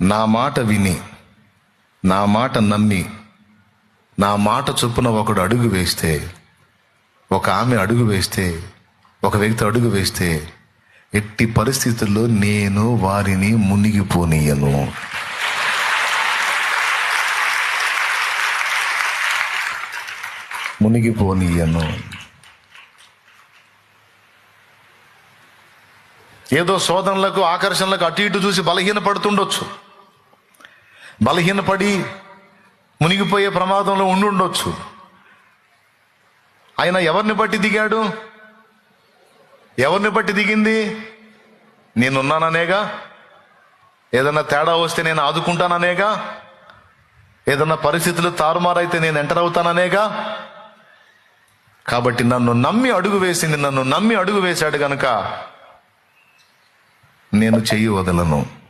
నా మాట విని, నా మాట నమ్మి, నా మాట చొప్పున ఒకడు అడుగు వేస్తే, ఒక ఆమె అడుగు వేస్తే, ఒక వ్యక్తి అడుగు వేస్తే, ఎట్టి పరిస్థితుల్లో నేను వారిని మునిగిపోనీయను. మునిగిపోనీయను. ఏదో శోధనలకు, ఆకర్షణలకు అటు ఇటు చూసి బలహీనపడుతుండొచ్చు. బలహీనపడి మునిగిపోయే ప్రమాదంలో ఉండుండొచ్చు. ఆయన ఎవరిని బట్టి దిగాడు? ఎవరిని బట్టి దిగింది? నేనున్నాననేగా. ఏదన్నా తేడా వస్తే నేను ఆదుకుంటాననేగా. ఏదన్నా పరిస్థితులు తారుమారైతే నేను ఎంటర్ అవుతాననేగా. కాబట్టి నన్ను నమ్మి అడుగు వేసింది, నన్ను నమ్మి అడుగు వేశాడు గనుక నేను చెయ్యి వదలను.